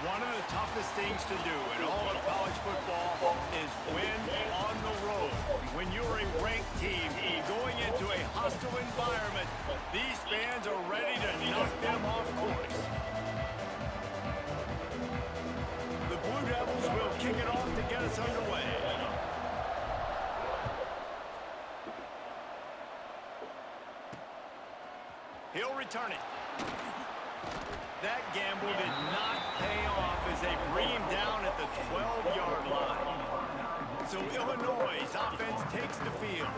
One of the toughest things to do in all of college football is win on the road. When you're a ranked team going into a hostile environment, these fans are ready to knock them off course. The Blue Devils will kick it off to get us underway. He'll return it. That gamble did not pay off as they bring him down at the 12-yard line. So Illinois' offense takes the field.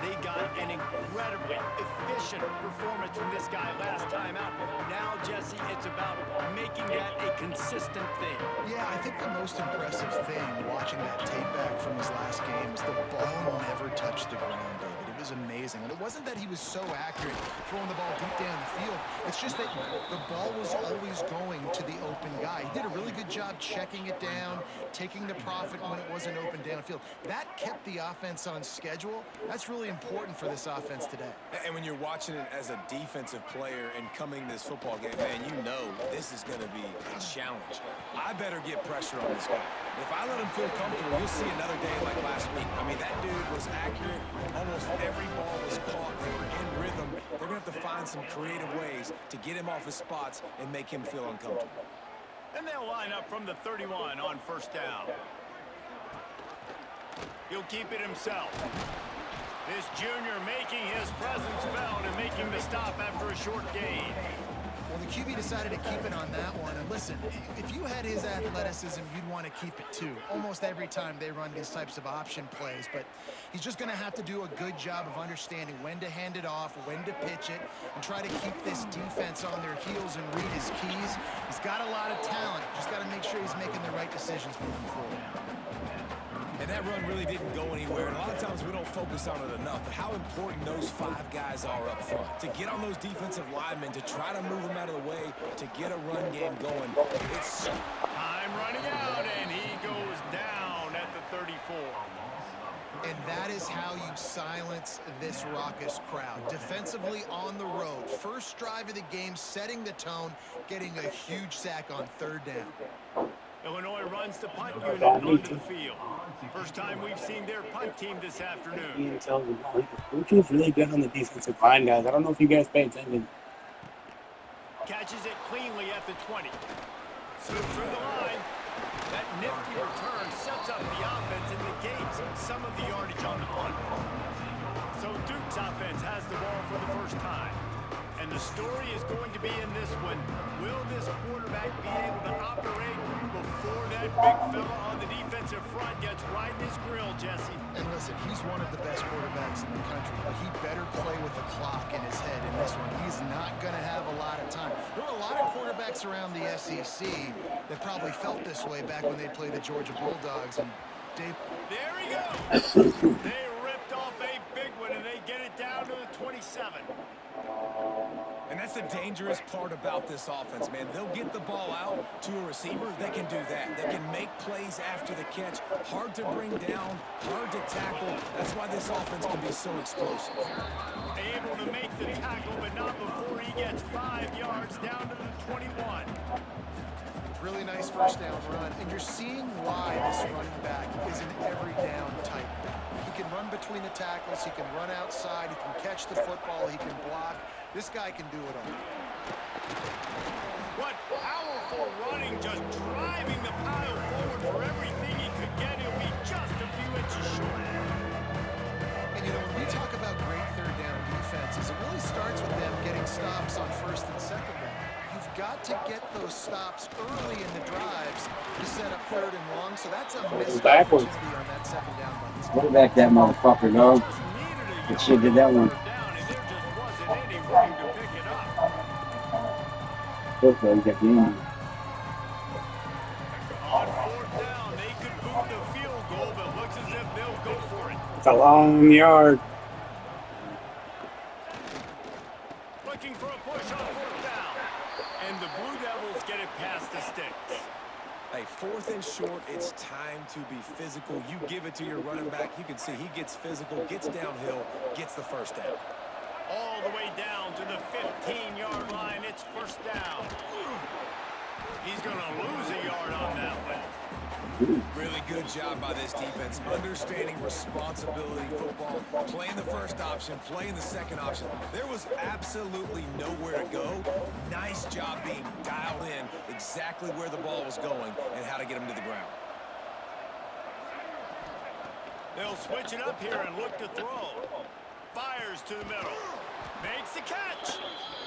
They got an incredibly efficient performance from this guy last time out. Now, Jesse, it's about making that a consistent thing. Yeah, I think the most impressive thing watching that tape back from his last game is the ball never touched the ground, David. It was amazing. And it wasn't that he was so accurate throwing the ball deep down the field. It's just that the ball was always going to the open guy. He did a really good job checking it down, taking the profit when it wasn't open downfield. That kept the offense on schedule. That's really important for this offense today. And when you're watching it as a defensive player and coming to this football game, man, you know this is going to be a challenge. I better get pressure on this guy. If I let him feel comfortable, you'll see another day like last week. I mean, that dude was accurate. Almost every ball was caught. They were in rhythm. They're going to have to find some creative ways to get him off his spots and make him feel uncomfortable. And they'll line up from the 31 on first down. He'll keep it himself. This junior making his presence felt and making the stop after a short gain. Well, the QB decided to keep it on that one. And listen, if you had his athleticism, you'd want to keep it too. Almost every time they run these types of option plays. But he's just going to have to do a good job of understanding when to hand it off, when to pitch it, and try to keep this defense on their heels and read his keys. He's got a lot of talent. Just got to make sure he's making the right decisions moving forward. And that run really didn't go anywhere. And a lot of times we don't focus on it enough. But how important those 5 guys are up front. To get on those defensive linemen, to try to move them out of the way, to get a run game going. It's time running out, and he goes down at the 34. And that is how you silence this raucous crowd. Defensively on the road. First drive of the game, setting the tone, getting a huge sack on third down. Illinois runs the punt unit onto the field. First time we've seen their punt team this afternoon. Coach really good on the defensive line, guys. I don't know if you guys pay attention. Catches it cleanly at the 20. Slips through the line. That nifty return sets up the offense and negates some of the yardage on the punt. So Duke's offense has the ball for the first time. And the story is going to be in this one. Will this quarterback be able to operate before that big fella on the defensive front gets right in his grill, Jesse? And listen, he's one of the best quarterbacks in the country, but he better play with the clock in his head in this one. He's not going to have a lot of time. There were a lot of quarterbacks around the SEC that probably felt this way back when they played the Georgia Bulldogs. And Dave... There he goes. They ripped off a big one, and they get it down to the 27. And that's the dangerous part about this offense, man. They'll get the ball out to a receiver. They can do that. They can make plays after the catch. Hard to bring down, hard to tackle. That's why this offense can be so explosive. Able to make the tackle, but not before he gets 5 yards down to the 21. Really nice first down run. And you're seeing why this running back is an every down type. He can run between the tackles. He can run outside. He can catch the football. He can block. This guy can do it all. What powerful running, just driving the pile forward for everything he could get. He'll be just a few inches short. And, you know, when we talk about great third down defenses, it really starts with them getting stops on first and second down. You've got to get those stops early in the drives to set up third and long, so that's a missed opportunity on that second down by this Put back that motherfucker, dog. Good shit did that one. Okay, you got the end. On fourth down, they could boot the field goal, but looks as if they'll go for it. It's a long yard. Looking for a push on fourth down. And the Blue Devils get it past the sticks. Hey, 4th and short, it's time to be physical. You give it to your running back. You can see he gets physical, gets downhill, gets the first down. All the way down to the 15-yard line. It's first down. He's going to lose a yard on that one. Really good job by this defense, understanding responsibility football, playing the first option, playing the second option. There was absolutely nowhere to go. Nice job being dialed in exactly where the ball was going and how to get him to the ground. They'll switch it up here and look to throw. Fires to the middle. Makes the catch.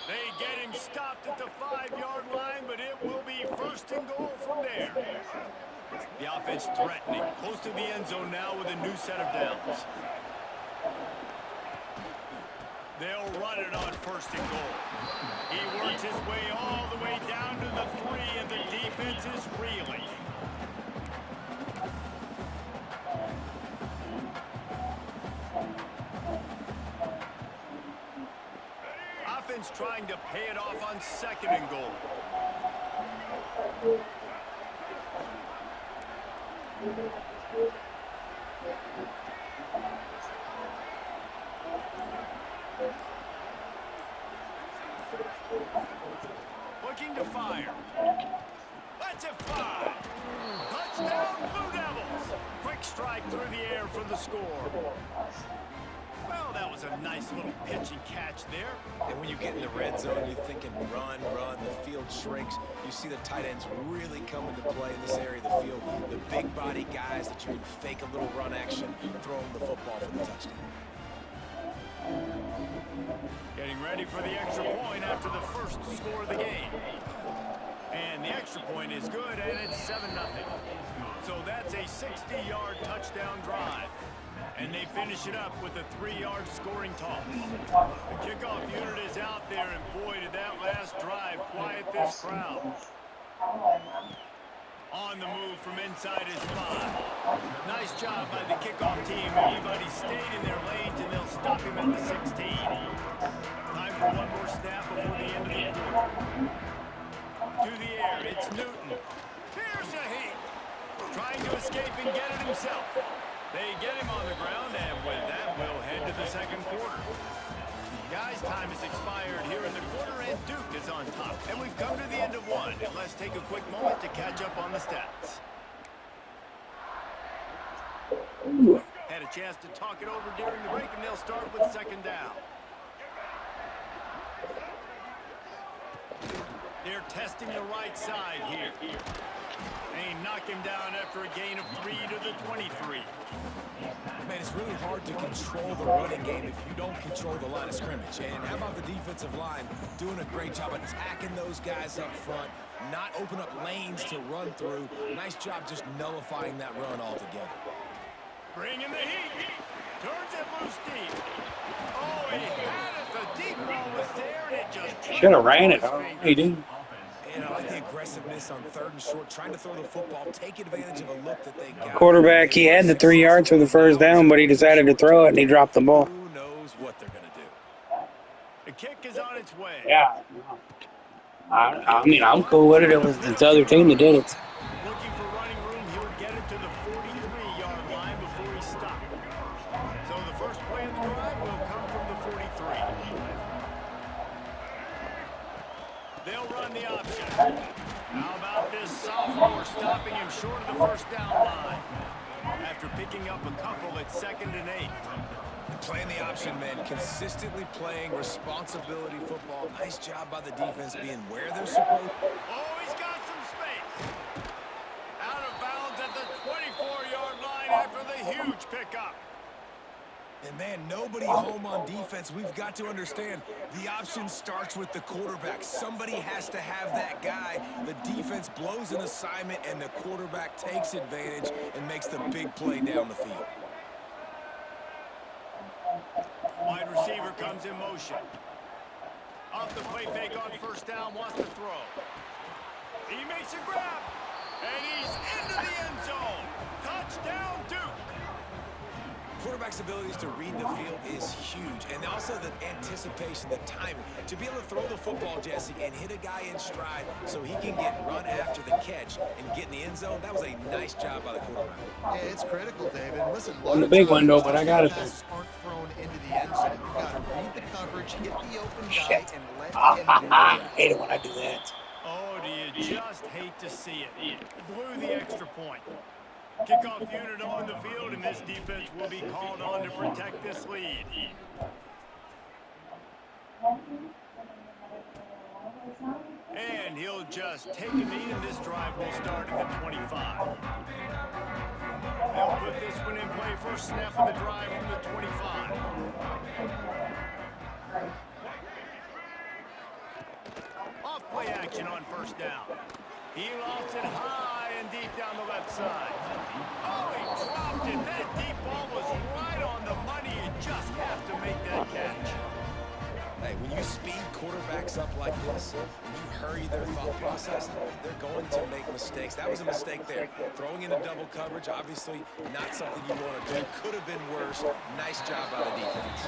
They get him stopped at the 5-yard line, but it will be first and goal from there. The offense threatening, close to the end zone now with a new set of downs. They'll run it on first and goal. He works his way all the way down to the 3, and the defense is reeling. Offense trying to pay it off on second and goal. Looking to fire. Let's it fly. Touchdown, Blue Devils. Quick strike through the air for the score. Well, that was a nice little pitch and catch there. And when you get in the red zone, you're thinking run, run, the field shrinks. You see the tight ends really come into play in this area of the field. The big body guys that you can fake a little run action, throw them the football for the touchdown. Getting ready for the extra point after the first score of the game. And the extra point is good, and it's 7-0. So that's a 60-yard touchdown drive. And they finish it up with a 3-yard scoring toss. The kickoff unit is out there, and boy, did that last drive quiet this crowd. On the move from inside his 5. Nice job by the kickoff team. Everybody stayed in their lanes, and they'll stop him at the 16. Time for one more snap before the end of the quarter. To the air, it's Newton. Here's a heat. Trying to escape and get it himself. They get him on the ground, and with that, we'll head to the second quarter. Guys, time has expired here in the quarter, and Duke is on top. And we've come to the end of one, and let's take a quick moment to catch up on the stats. Had a chance to talk it over during the break, and they'll start with second down. They're testing the right side here. They knock him down after a gain of 3 to the 23. Man, it's really hard to control the running game if you don't control the line of scrimmage. And how about the defensive line doing a great job attacking those guys up front, not open up lanes to run through. Nice job just nullifying that run altogether. Bringing the heat. Turns it loose deep. Oh, he had it. The deep ball was there, and it just... Should have ran it. He didn't. And I like the aggressiveness on 3rd and short, trying to throw the football, take advantage of a look that they got. Quarterback, he had the 3 yards for the first down, but he decided to throw it, and he dropped the ball. Who knows what they're going to do? The kick is on its way. Yeah. I mean, I'm cool with it. It was the other team that did it. Looking for running room, he'll get it to the 43-yard line before he stopped. So the first play of the drive will come from the 43. They'll run the option. How about this sophomore stopping him short of the first down line? After picking up a couple at 2nd and 8. Playing the option, man, consistently playing responsibility football. Nice job by the defense being where they're supposed to. Oh, he's got some space. Out of bounds at the 24-yard line after the huge pickup. And, man, nobody home on defense. We've got to understand the option starts with the quarterback. Somebody has to have that guy. The defense blows an assignment, and the quarterback takes advantage and makes the big play down the field. Wide receiver comes in motion. Off the play fake on first down, wants to throw. He makes a grab, and he's into the end zone. Touchdown, Duke. Quarterback's abilities to read the field is huge, and also the anticipation, the timing. To be able to throw the football, Jesse, and hit a guy in stride so he can get run after the catch and get in the end zone, that was a nice job by the quarterback. Yeah, it's critical, David. Listen, On the big window, but I got it. Passes aren't thrown into the end zone. You've got to read the coverage, hit the open guy, Shit. and let him do I it. hate it when I do that. Oh, do you just hate to see it. Blew the extra point. Kickoff unit on the field, and this defense will be called on to protect this lead. And he'll just take a knee, and this drive will start at the 25. They'll put this one in play first snap of the drive from the 25. Off play action on first down. He lofts it high and deep down the left side. Oh, he dropped it. That deep ball was right on the money. You just have to make that catch. Hey, when you speed quarterbacks up like this, when you hurry their thought process, they're going to make mistakes. That was a mistake there. Throwing into double coverage, obviously not something you want to do. Could have been worse. Nice job by the defense.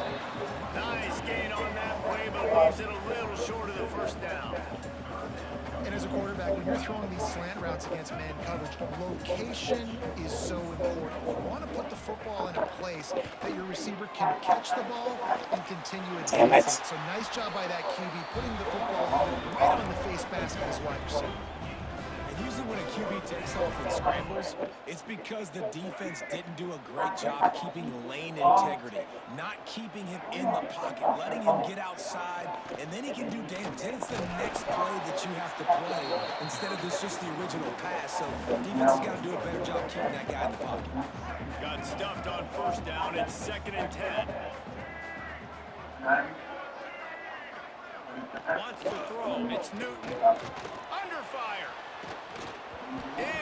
Nice gain on that play, but leaves it a little short of the first down. And as a quarterback, when you're throwing these slant routes against man coverage, location is so important. You want to put the football in a place that your receiver can catch the ball and continue advancing. So nice job by that QB, putting the football right on the face mask of his wide receiver. And usually when a QB takes off and scrambles, it's because the defense didn't do a great job keeping lane integrity, not keeping him in the pocket, letting him get outside, and then he can do damage. Then it's the next play that you have to play instead of just the original pass. So defense has got to do a better job keeping that guy in the pocket. Got stuffed on first down. It's 2nd and 10. Wants to throw. It's Newton. Under fire.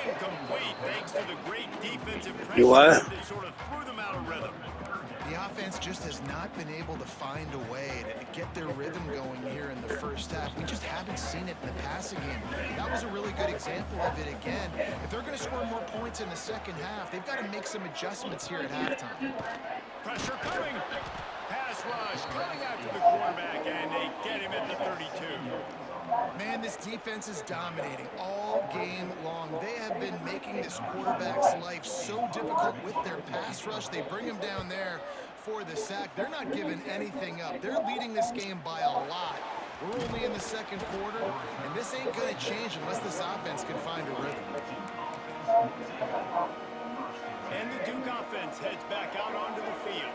Incomplete, thanks to the great defensive pressure that sort of threw them out of rhythm. The offense just has not been able to find a way to get their rhythm going here in the first half. We just haven't seen it in the passing game. That was a really good example of it again. If they're going to score more points in the second half, they've got to make some adjustments here at halftime. Pressure coming. Pass rush coming after the quarterback, and they get him at the 32. Man, this defense is dominating all game long. They have been making this quarterback's life so difficult with their pass rush. They bring him down there for the sack. They're not giving anything up. They're leading this game by a lot. We're only in the second quarter, and this ain't going to change unless this offense can find a rhythm. And the Duke offense heads back out onto the field.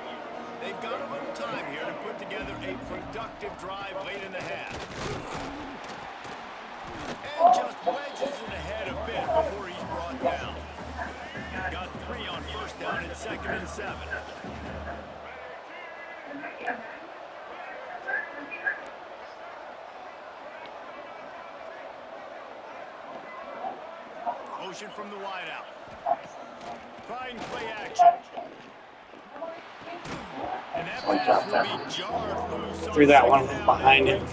They've got a little time here to put together a productive drive late in the half. And just wedges it ahead a bit before he's brought down. Got 3 on first down and 2nd and 7. Motion from the wideout. Trying play action. And that pass will be jarred loose. Threw that one behind him.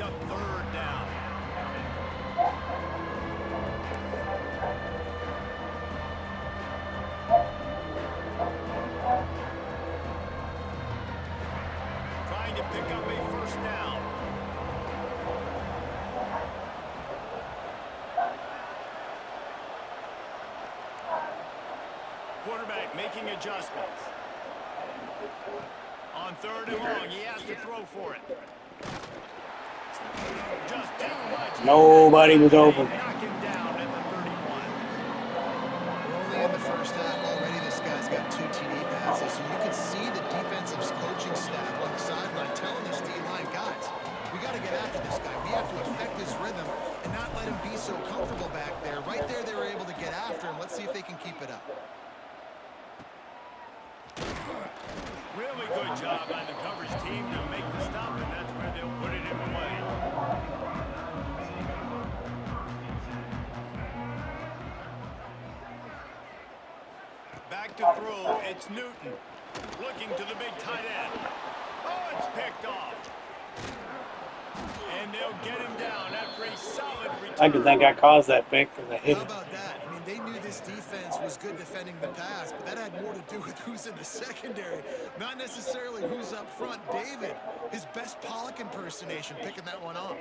Trying to pick up a first down. Quarterback making adjustments. On 3rd and long, he has to throw for it. Just too much. Nobody was open. Knock him down at the 31. We're only in the first half already. This guy's got 2 TD passes, so you can see the defensive coaching staff on the sideline telling this D-line, guys, we got to get after this guy. We have to affect his rhythm and not let him be so comfortable back there. Right there, they were able to get after him. Let's see if they can keep it up. Really good job by the coverage team to make the stop, and that's where they'll put it in play. Back to throw, it's Newton. Looking to the big tight end. Oh, it's picked off. And they'll get him down after a solid return. I think I caused that pick because I hit How it. about that? I mean, they knew this defense was good defending the pass, but that had more to do with who's in the secondary, not necessarily who's up front. David, his best Pollock impersonation, picking that one off.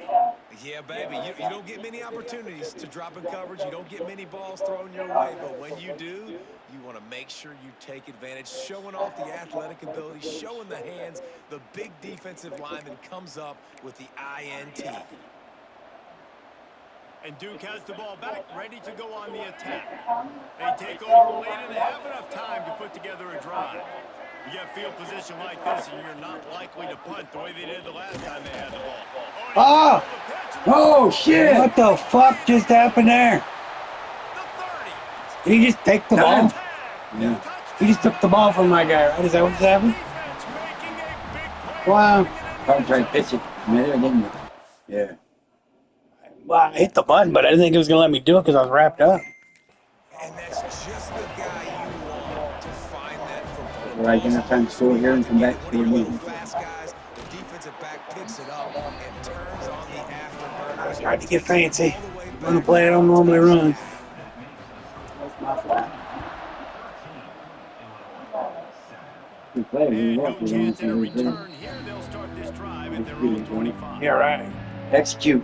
Yeah, baby, you don't get many opportunities to drop in coverage. You don't get many balls thrown your way, but when you do, you want to make sure you take advantage, showing off the athletic ability, showing the hands. The big defensive lineman comes up with the INT. And Duke has the ball back, ready to go on the attack. They take over late and have enough time to put together a drive. You get field position like this, and you're not likely to punt the way they did the last time they had the ball. Ah! Oh, shit! What the fuck just happened there? Did he just take the ball? Yeah. He just took the ball from my guy, right? Is that what just happened? Wow. I was trying to pitch it. Didn't you? Yeah. Well, I hit the button, but I didn't think it was going to let me do it because I was wrapped up. And that's just the guy you want to find that football. We're going to time to score here and come back to the game. Fast guys, the defensive back picks it up and turns on the afterburners. Tried to get fancy. Run a play I don't normally run. And no chance at a return here. They'll start this drive at their own 25. Yeah, right. Execute.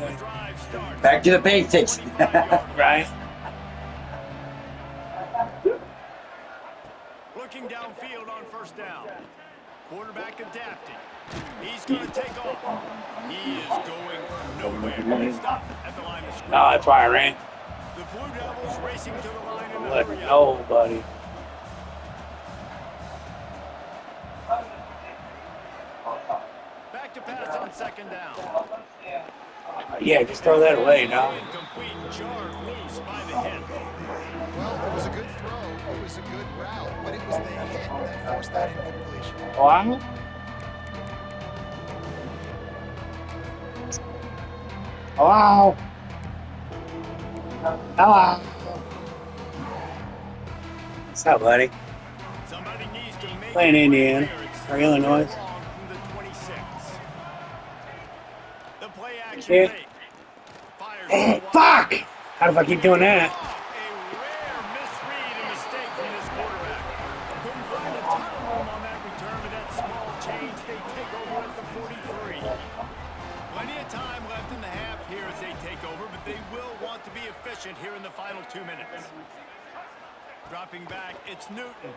The drive starts. Back to the basics. Right. Looking downfield on first down. Quarterback adapting. He's going to take off. He is going nowhere. Stop at the line of scrimmage. No, that's why I ran. The Blue Devils racing to the line in the Let hurry up. no, buddy. Back to pass on second down. Yeah, just throw that away now. Incomplete, jarred loose by the hit. Well, it was a good throw. It was a good route, but it was the hit that forced that incompletion. Wow. Hello. Hello. What's up, buddy? Somebody needs to make Playing it Indiana clear. or Illinois. It's long from the 26. The play action Yeah. fake. Fires Hey, to the fuck! How do I keep doing that? A rare misread and mistake from this quarterback. Couldn't find a ton of room on that return, but that small change, they take over at the 43. Plenty of time left in the half here as they take over, but they will want to be efficient here in the final 2 minutes. Dropping back, it's Newton.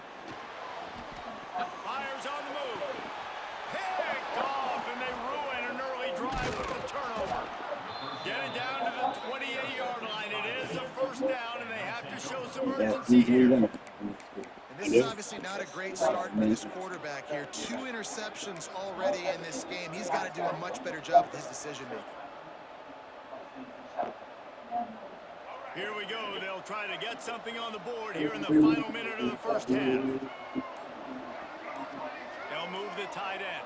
Fires on the move. Picked off, and they ruin an early drive with a turnover. Get it down to the 28-yard line. It is a first down, and they have to show some urgency here. And this is obviously not a great start for this quarterback here. 2 interceptions already in this game. He's got to do a much better job with his decision-making. Here we go. They'll try to get something on the board here in the final minute of the first half. They'll move the tight end.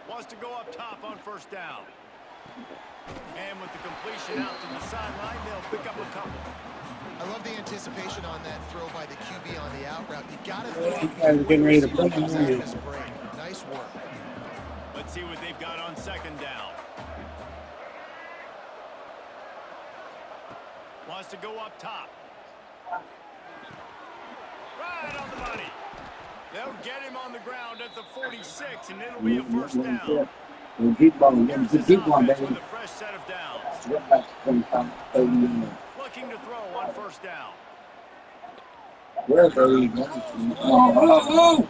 Wants to go up top on first down. And with the completion out to the sideline, they'll pick up a couple. I love the anticipation on that throw by the QB on the out route. You got to throw You guys are getting ready to play. comes out of this break. Nice work. Let's see what they've got on second down. Wants to go up top. Right on the money. They'll get him on the ground at the 46, and it'll be a first down. Keep going. Here's this Keep going, offense baby. with a fresh set of downs. Looking to throw on first down. Where's the Oh!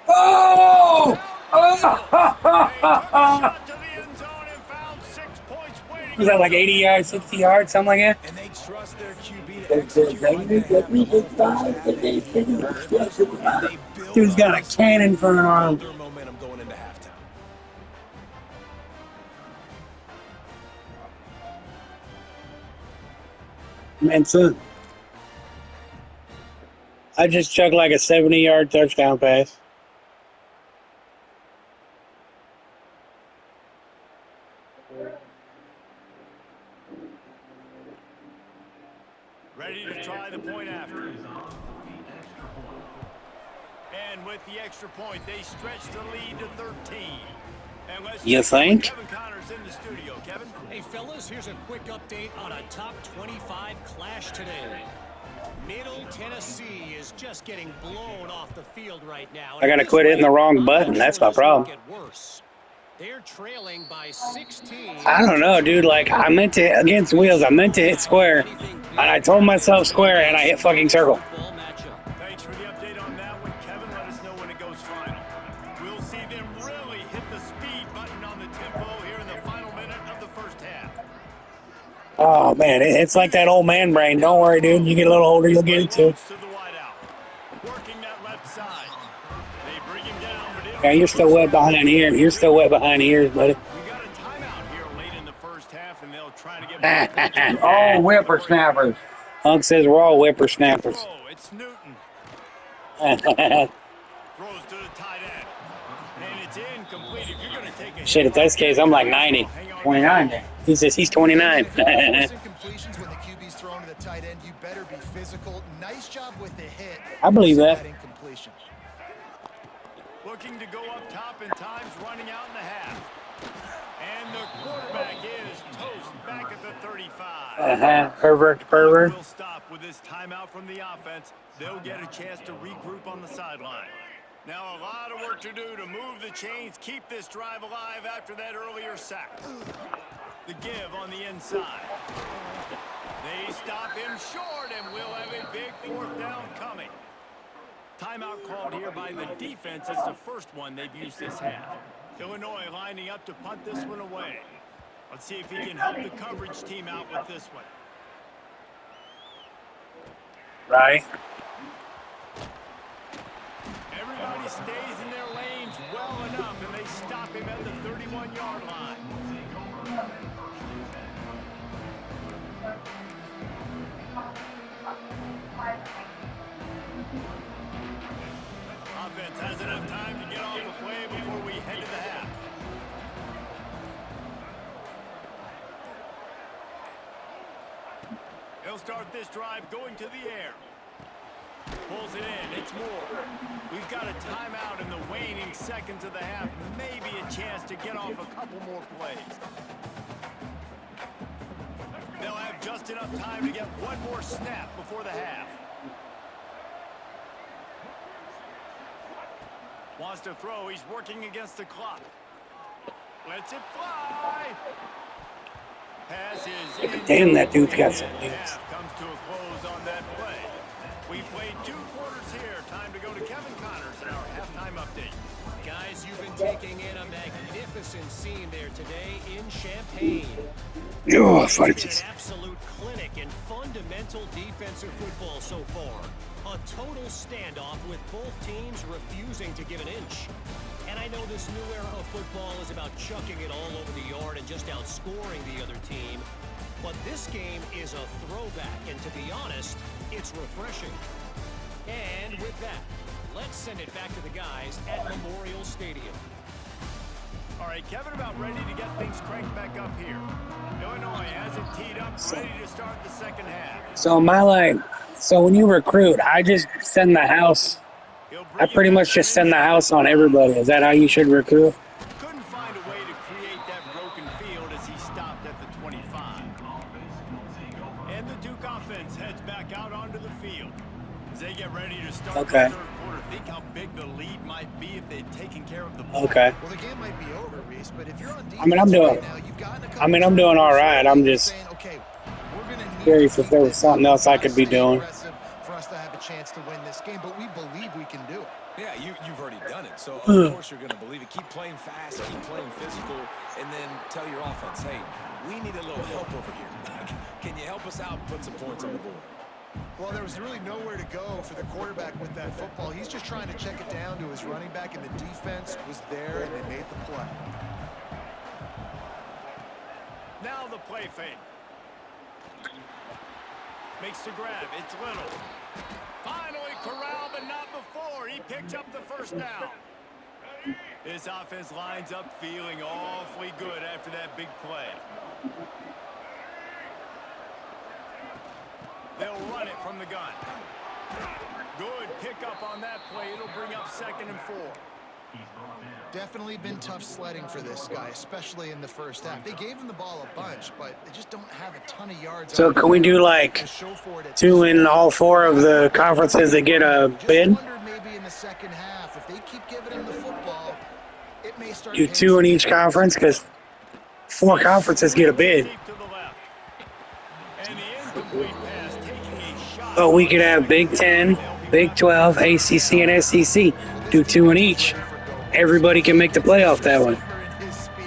Oh! They took a shot to the end zone and found 6 points waiting. Was that like 80 yards, 60 yards, something like that? And they trust their QB to execute like they have in the whole Dude's got a cannon for an arm. their momentum going into halftime. Man, son. I just chucked like a 70-yard touchdown pass. Ready to try the point after. And with the extra point, they stretch the lead to 13. And let's You check in with think? Kevin Connor's in the studio. Kevin? Hey, fellas, here's a quick update on a top 25 clash today. Middle Tennessee is just getting blown off the field right now. I gotta This quit hitting the way, wrong I'm button. sure That's my this will problem. get worse. They're trailing by 16. I don't know, dude. Like, I meant to, against wheels, I meant to hit square. And I told myself square, and I hit fucking circle. Football matchup. Thanks for the update on that one, Kevin. Let us know when it goes final. We'll see them really hit the speed button on the tempo here in the final minute of the first half. Oh man, it's like that old man brain. Don't worry, dude. You get a little older, you'll get it too. To the wideout. Working that left side. They bring him down, but Yeah, you're still wet behind here. You're still wet behind the ears, buddy. we got a timeout here late in the first half, and they'll try to get back. Oh, whippersnappers. Hunk says we're all whippersnappers. Throw, it's Newton. Throws to the tight end. And it's incomplete. If you're going to take a Shit, if that's the case, I'm like 90. 29 then. He says he's 29. Incompletions when the QB's thrown to the tight end, you better be physical. Nice job with the hit. I believe that. Incompletion. Looking to go up top, and time's running out in the half. And the quarterback is toast back at the 35. Pervert. We'll stop with this timeout from the offense. They'll get a chance to regroup on the sideline. Now a lot of work to do to move the chains, keep this drive alive after that earlier sack. The give on the inside. They stop him short, and we'll have a big fourth down coming. Timeout called here by the defense. It's the first one they've used this half. Illinois lining up to punt this one away. Let's see if he can help the coverage team out with this one. Right. Everybody stays in their lanes well enough, and they stop him at the 31-yard line. Offense has enough time to get off the play before we head to the half. He'll start this drive going to the air. Pulls it in. It's more. We've got a timeout in the waning seconds of the half. Maybe a chance to get off a couple more plays. They'll have just enough time to get one more snap before the half. Wants to throw. He's working against the clock. Lets it fly. Pass is Damn, that dude's got some and legs. half comes to a close on that play. We played 2 quarters here. Time to go to Kevin Connors in our halftime update. Guys, you've been taking in a magnificent scene there today in Champaign. Oh, It's been fudges. an absolute clinic in fundamental defensive football so far. A total standoff with both teams refusing to give an inch. And I know this new era of football is about chucking it all over the yard and just outscoring the other team. But this game is a throwback, and to be honest, it's refreshing. And with that, let's send it back to the guys at Memorial Stadium. All right, Kevin, about ready to get things cranked back up here. Illinois has it teed up, ready to start the second half. So when you recruit, I just send the house. I pretty much just send the house on everybody. Is that how you should recruit? Couldn't find a way to create that broken field as he stopped at the 25. And the Duke offense heads back out onto the field. As they get ready to start Okay. the third quarter, think how big the lead might be if they'd taken care of the ball. Okay. Well, the game might be over, Reese, but if you're on defense I mean, I'm doing- right now, you've gotten a couple I mean, I'm doing all right. I'm just saying, okay, we're gonna need curious to if there was keep something this else I could be stay doing. aggressive for us to have a chance to win this game, but we believe we can do it. Yeah, you've already done it, so of course you're going to believe it. Keep playing fast, keep playing physical, and then tell your offense, hey, we need a little help over here. Can you help us out and put some points on the board? Well, there was really nowhere to go for the quarterback with that football. He's just trying to check it down to his running back, and the defense was there, and they made the play. Now the play fake. Makes the grab. It's Little. Finally corralled, but not before. He picked up the first down. This offense lines up feeling awfully good after that big play. They'll run it from the gun. Good pickup on that play. It'll bring up 2nd and 4. Definitely been tough sledding for this guy, especially in the first half. They gave him the ball a bunch, but they just don't have a ton of yards. So can we do like to show for it at 2 in all 4 of the conferences that get a Just bid? wondered maybe in the second half, if they keep giving him the football, it may start Do to 2 in each conference because 4 conferences get a bid. Deep to the left. And the incomplete pass taking a shot. But we could have Big 10, Big 12, ACC, and SEC. Do 2 in each. Everybody can make the playoff that way. His speed.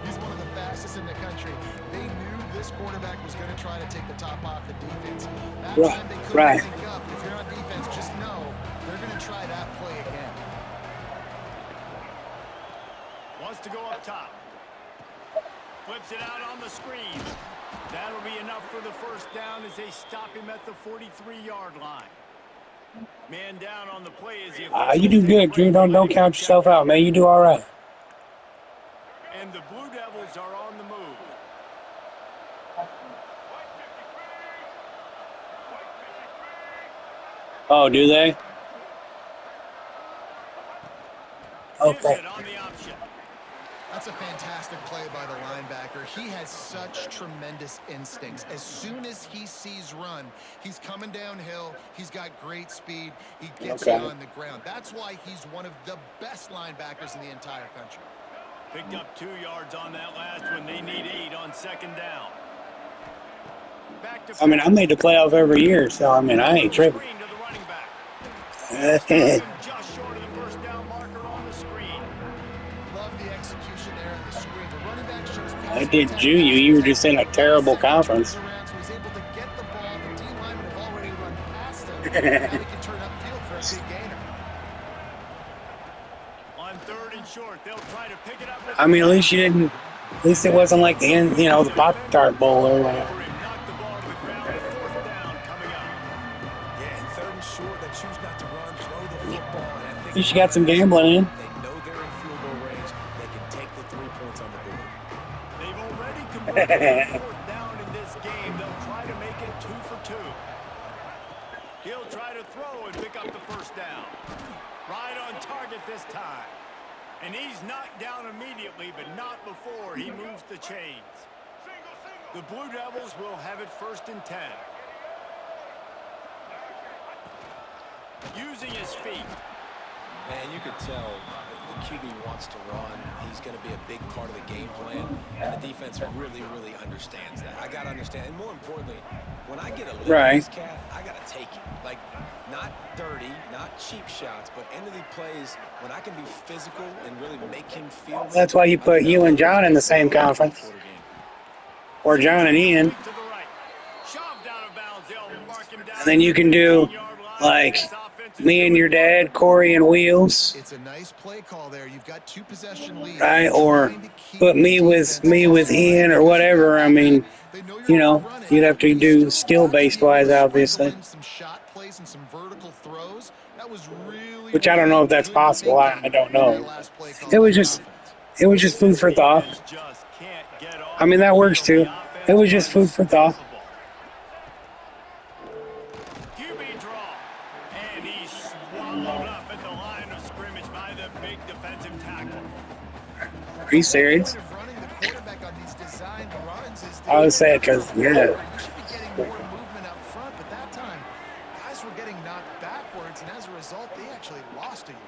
He's one of the fastest in the country. They knew this quarterback was going to time they couldn't Right. link up. If you're on defense, just know they're going to try that play again. Wants to go up top. Flips it out on the screen. That'll be enough for the first down as they stop him at the 43-yard line. Man down on the play as he You do good, Drew. Don't count yourself out, man. You do all right. And the Blue Devils are on the move. Oh, do they? Okay. On the option. That's a fantastic play by the linebacker. He has such tremendous instincts. As soon as he sees run, he's coming downhill. He's got great speed. He gets it on the ground. That's why he's one of the best linebackers in the entire country. Picked up 2 yards on that last one. They need 8 on second down. I mean, I made the playoff every year, so I mean, I ain't tripping. Just short of the first down marker on the screen. Love the execution there on the screen. The running back shows I did Jew you. You were just in a terrible conference. So he's able to get the ball. The D linemen have already run past him. Now he can turn upfield for a big gainer. On 3rd and short, they'll try to pick it up. I mean, at least you didn't. At least it wasn't like the end, you know, the Pop-Tart Bowl or whatever. Knock the ball to the ground. 4th down coming up. Yeah, and 3rd and short, they choose not to run, throw the football. And I think At least you got some gambling in. they know they're in field goal range. They can take the 3 points on the board. They've already converted 4th down in this game. They'll try to make it 2 for 2. He'll try to throw and pick up the first down. Right on target this time. And he's knocked down immediately, but not before he moves the chains. The Blue Devils will have it 1st and 10. Using his feet. Man, you could tell the QB wants to run. He's going to be a big part of the game plan, and the defense really, really understands that. I got to understand, and more importantly, when I get a look at this cat, I got to take it. Like, not dirty, not cheap shots, but end of the plays when I can be physical and really make him feel. That's why you put you and John in the same conference, or John and Ian, and then you can do like me and your dad, Corey and Wheels. It's a nice play call there. You've got 2 possession lead. Right, or put me with Ian or whatever. I mean, you know, you'd have to do skill-based wise, obviously. Some shot plays and some vertical throws. That was really, which I don't know if that's possible. I don't know. It was just food for thought. I mean, that works too. It was just food for thought. QB draw, and he's swallowed up at the line of scrimmage by the big defensive tackle. Are you serious? I would say it because, yeah. You should be getting more movement up front, but that time, guys were getting knocked backwards, and as a result, they actually lost to you.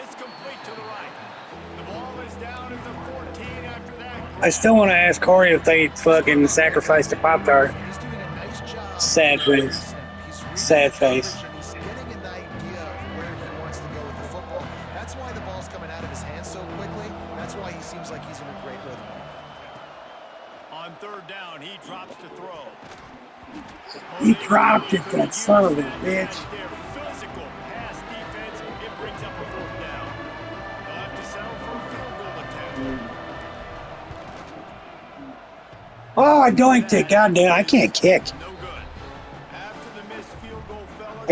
It's complete to the right. The ball is down at the 14 after that. I still want to ask Corey if they fucking sacrificed a Pop-Tart. He's doing a nice job. Sad face. Sad face. He's getting an idea of where he wants to go with the football. That's why the ball's coming out of his hands so quickly. That's why he seems like he's in a great rhythm. On 3rd down, he drops to throw. He dropped it, that son of a bitch. Their physical pass defense, it brings up a 4th down. They'll have to settle for a field goal attempt. Oh, I doinked it. Goddamn, I can't kick. No good. After the missed field goal, fellas,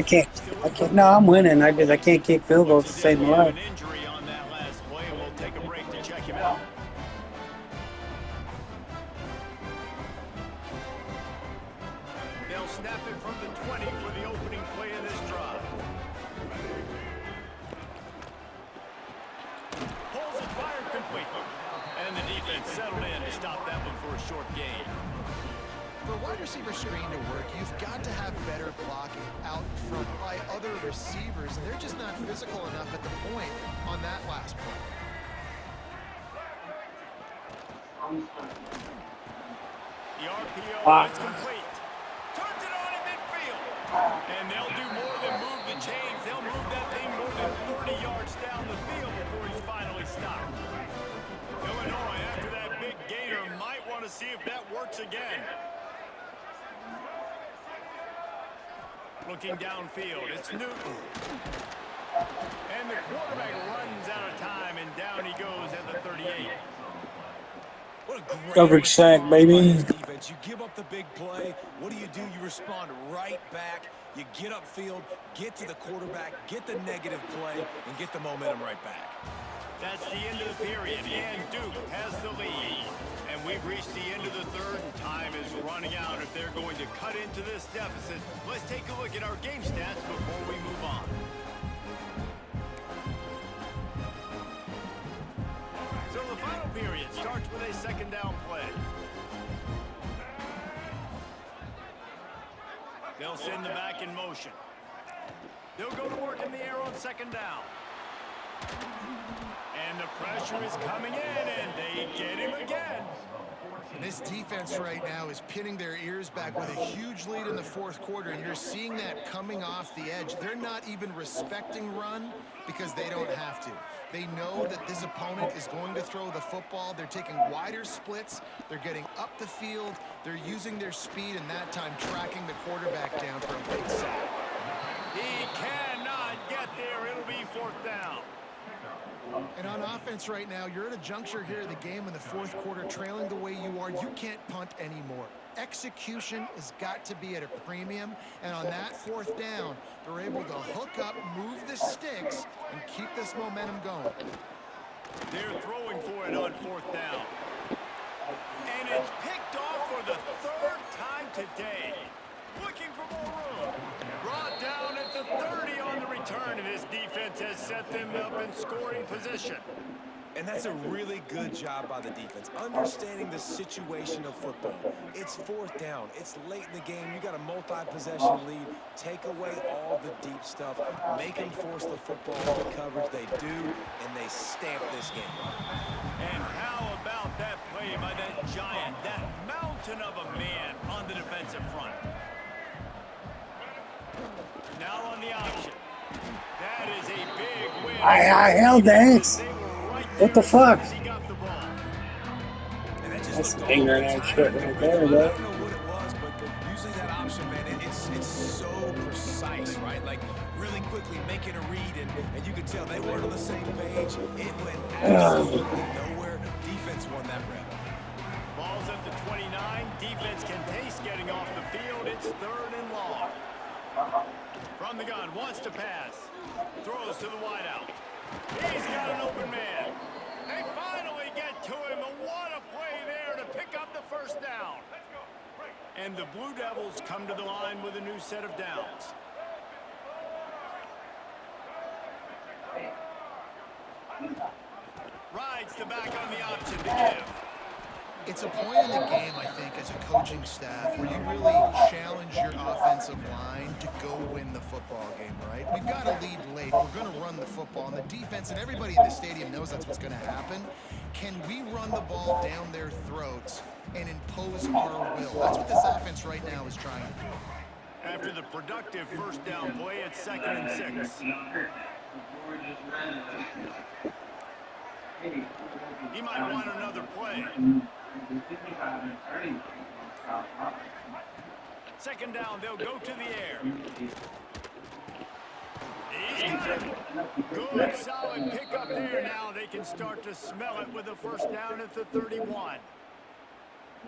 I can't. No, I'm winning. I can't kick field goals to save my life. an injury on that last play, and we'll take a break to check him out. They'll snap it from the 20 for the opening play of this drive. Pulls it, fired complete. And the defense settled in to stop that one for a short gain. For a wide receiver screen to work, you've got to have better blocking out front by other receivers, and they're just not physical enough at the point on that last play. The RPO is complete. Turns it on in midfield. And they'll do more than move the chains. They'll move that thing more than 30 yards down the field before he's finally stopped. Illinois, after that big gainer, might want to see if that works again. Looking downfield, it's Newton. And the quarterback runs out of time, and down he goes at the 38. What a great Coverage sack, response by baby. this defense. You give up the big play. What do? You respond right back. You get upfield, get to the quarterback, get the negative play, and get the momentum right back. That's the end of the period, and Duke has the lead. And we've reached the end of the third, and time is running out if they're going to cut into this deficit. Let's take a look at our game stats before we move on. So the final period starts with a second down play. They'll send the back in motion. They'll go to work in the air on second down. And the pressure is coming in, and they get him again. And this defense right now is pinning their ears back with a huge lead in the fourth quarter, and you're seeing that coming off the edge. They're not even respecting run because they don't have to. They know that this opponent is going to throw the football. They're taking wider splits. They're getting up the field. They're using their speed, and that time tracking the quarterback down for a big sack. He cannot get there. It'll be fourth down. And on offense right now, you're at a juncture here in the game in the fourth quarter, trailing the way you are. You can't punt anymore. Execution has got to be at a premium, and on that fourth down, they're able to hook up, move the sticks, and keep this momentum going. They're throwing for it on fourth down. And it's picked off for the third time today. Looking for more room. Brought down at the 30 on the return, and his defense has set them up in scoring position. And that's a really good job by the defense, understanding the situation of football. It's fourth down. It's late in the game. You got a multi-possession lead. Take away all the deep stuff. Make them force the football into coverage. They do, and they stamp this game. And how about that play by that giant, that mountain of a man on the defensive front? Now on the option. That is a big win. I held that. What the fuck? That's ignorant ass shit right there, I bro. don't know what it was, but usually that option, man, it's so precise, right? Like, really quickly making a read, and you could tell they weren't on the same page. It went absolutely nowhere. Defense won that rep. Ball's at the 29. Defense can taste getting off the field. It's third and long. From the gun, wants to pass. Throws to the wideout. He's got an open man. They finally get to him, and what a play there to pick up the first down. And the Blue Devils come to the line with a new set of downs. Rides the back on the option to give. It's a point in the game, I think, as a coaching staff where you really challenge your offensive line to go win the football game, right? We've got to lead late. We're going to run the football. And the defense and everybody in the stadium knows that's what's going to happen. Can we run the ball down their throats and impose our will? That's what this offense right now is trying to do. After the productive first down play, it's 2nd and 6. He might want another play. 2nd down, they'll go to the air. He's got it. Good, solid pick up there. Now they can start to smell it with a first down at the 31.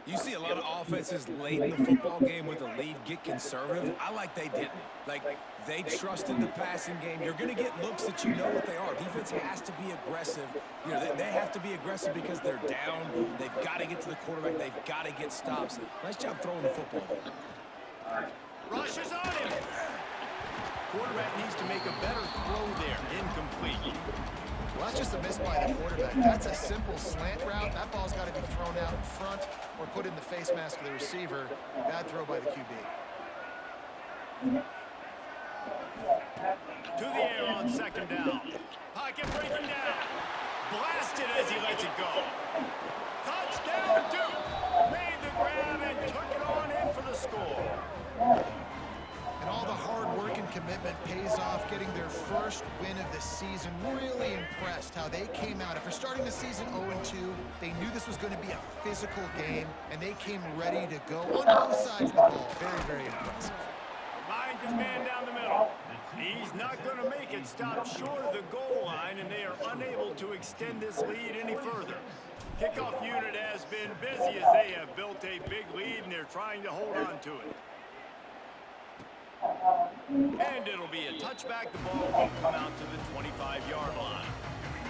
You see a lot of offenses late in the football game with a lead get conservative. I like they didn't. Like, they trusted the passing game. You're going to get looks that you know what they are. Defense has to be aggressive. You know, they have to be aggressive because they're down. They've got to get to the quarterback. They've got to get stops. Nice job throwing the football there. Rushes on him. Quarterback needs to make a better throw there. Incomplete. Well, that's just a miss by the quarterback. That's a simple slant route. That ball's got to be thrown out in front or put in the face mask of the receiver. Bad throw by the QB. To the air on 2nd down. Pocket breaking down. Blasted as he lets it go. Touchdown Duke. Made the grab and took it on in for the score. And all the hard work and commitment pays off, getting their first win of the season. Really impressed how they came out. After starting the season 0-2, they knew this was going to be a physical game, and they came ready to go on both sides of the ball. Very, very impressive. Finds his man down get stopped short of the goal line, and they are unable to extend this lead any further. Kickoff unit has been busy as they have built a big lead, and they're trying to hold on to it. And it'll be a touchback. The ball will come out to the 25-yard line.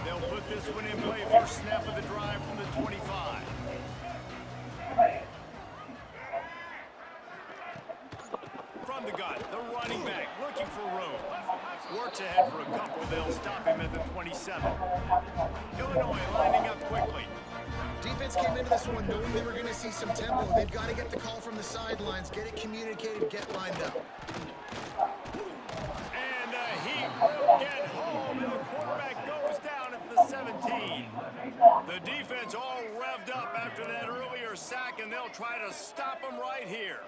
They'll put this one in play. First snap of the drive from the 25. From the gun, the running back looking for room. Works ahead for a couple. They'll stop him at the 27. Illinois lining up quickly. Defense came into this one knowing they were going to see some tempo. They've got to get the call from the sidelines, get it communicated, get lined up. And he will get home, and the quarterback goes down at the 17. The defense all revved up after that earlier sack, and they'll try to stop him right here.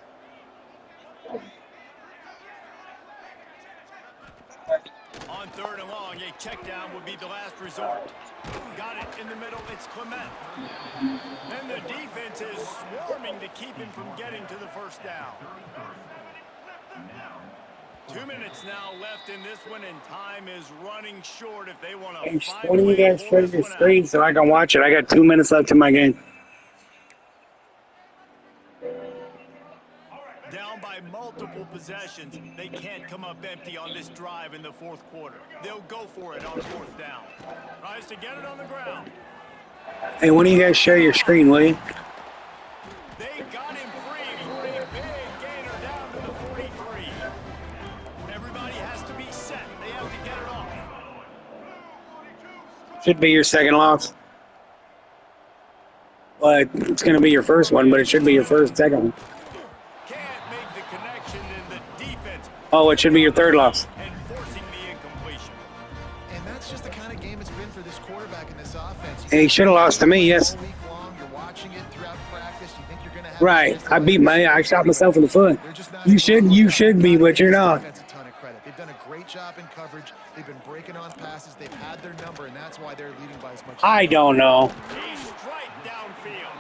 On 3rd and long, a check down would be the last resort. Got it in the middle, it's Clement. And the defense is swarming to keep him from getting to the first down. 2 minutes now left in this one, and time is running short if they want to When do you guys show your screen so I can watch it? I got 2 minutes left in my game. Down by multiple possessions. They can't come up empty on this drive in the 4th quarter. They'll go for it on 4th down. Tries to get it on the ground. Hey, when do you guys share your screen, will you? They got him free for a big gainer down to the 43. Everybody has to be set. They have to get it off. Should be your second loss. Well, it's going to be your first one, but it should be your second one. Can't make the connection in the defense. Oh, it should be your third loss. And forcing the incompletion. And that's just the kind of game it's been for this quarterback in this offense. Hey, he should have lost to me, yes. All week long, you're watching it throughout practice. You think you're going to have Right. I shot myself in the foot. You should be, but you're not. A ton of credit. They've done a great job in coverage. They've been breaking on passes. They've had their number, and that's why they're leading by as much. I don't know. He strike downfield.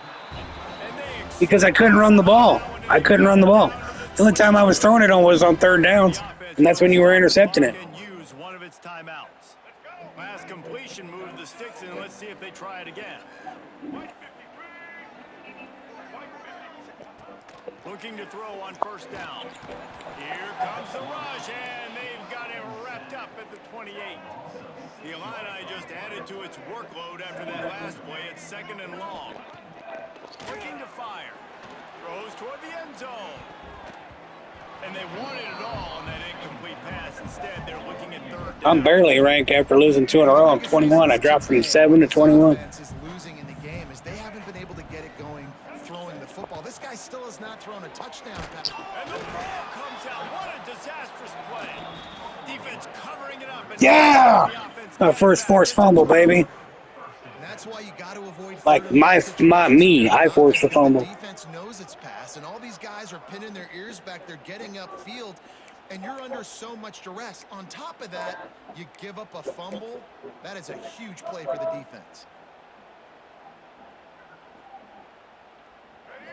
And they Because I couldn't run the ball. The only time I was throwing it on was on 3rd downs, and that's when you were intercepting it. Can use one of its timeouts. Last completion moved the sticks, and let's see if they try it again. Looking to throw on 1st down. Here comes the rush, and they've got him wrapped up at the 28. The Illini just added to its workload after that last play. It's 2nd and long. Looking to fire. Throws toward the end zone. And they wanted it all on that incomplete pass. Instead, they're looking at 3rd down. I'm barely ranked after losing 2 in a row. I'm 21. I dropped from 7 to 21. Offense is losing in the game as they haven't been able to get it going throwing the football. This guy still has not thrown a touchdown pass. And the ball comes out. What a disastrous play. Defense covering it up. And Yeah! the offense My first forced fumble, baby. That's why you got to avoid Like I forced the fumble. Defense knows its pass, and all these guys are pinning their ears back. They're getting upfield, and you're under so much duress. On top of that, you give up a fumble. That is a huge play for the defense.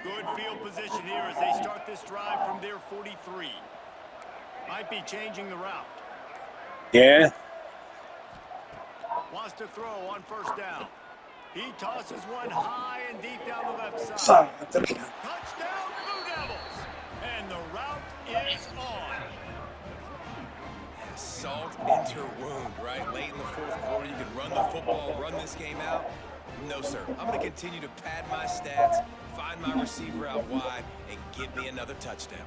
Good field position here as they start this drive from their 43. Might be changing the route. Yeah. Wants to throw on 1st down. He tosses one high and deep down the left side. Touchdown, Blue Devils! And the route is on. Salt into wound, right? Late in the 4th quarter, you can run the football, run this game out. No, sir. I'm going to continue to pad my stats, find my receiver out wide, and get me another touchdown.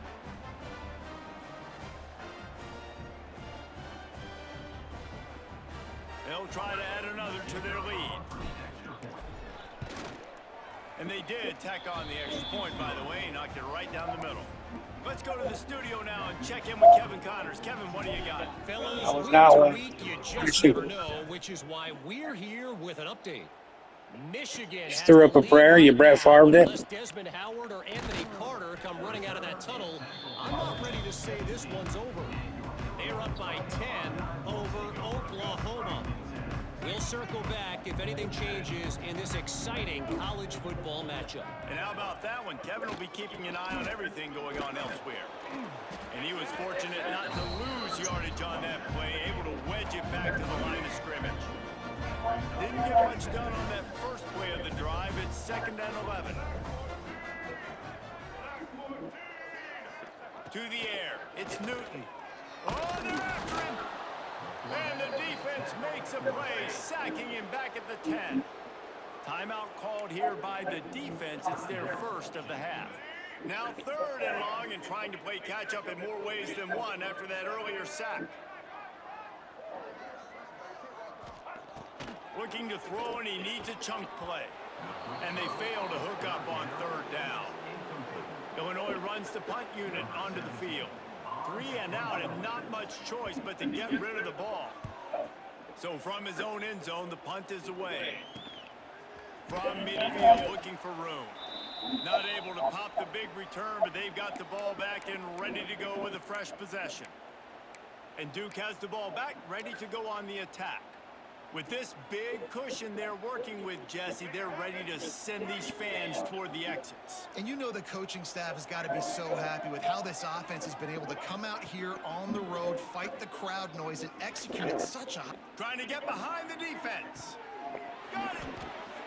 They'll try to add another to their lead. And they did tack on the extra point, by the way, knocked it right down the middle. Let's go to the studio now and check in with Kevin Connors. Kevin, what do you got? Fellas, I was week not to one. week, you just never know, which is why we're here with an update. Michigan Just has threw the up a lead prayer, you right Brett now, Favre'd it. unless Desmond Howard or Anthony Carter come running out of that tunnel. I'm not ready to say this one's over. They're up by 10 over Oklahoma. We'll circle back if anything changes in this exciting college football matchup. And how about that one? Kevin will be keeping an eye on everything going on elsewhere. And he was fortunate not to lose yardage on that play, able to wedge it back to the line of scrimmage. Didn't get much done on that first play of the drive. It's 2nd and 11. To the air. It's Newton. Oh, they're after him. And the defense makes a play, sacking him back at the 10. Timeout called here by the defense. It's their first of the half. Now 3rd and long and trying to play catch-up in more ways than one after that earlier sack. Looking to throw, and he needs a chunk play. And they fail to hook up on 3rd down. Illinois runs the punt unit onto the field. 3 and out, and not much choice but to get rid of the ball. So from his own end zone, the punt is away. From midfield, looking for room. Not able to pop the big return, but they've got the ball back and ready to go with a fresh possession. And Duke has the ball back, ready to go on the attack. With this big cushion they're working with, Jesse, they're ready to send these fans toward the exits. And you know the coaching staff has got to be so happy with how this offense has been able to come out here on the road, fight the crowd noise, and execute at such a... Trying to get behind the defense. Got it.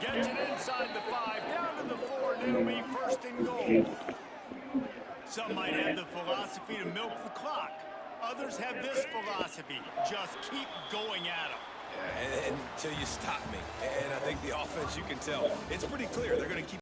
Gets it inside the 5, down to the 4, and it'll be 1st and goal. Some might have the philosophy to milk the clock. Others have this philosophy. Just keep going at them. And until you stop me. And I think the offense, you can tell, it's pretty clear they're going to keep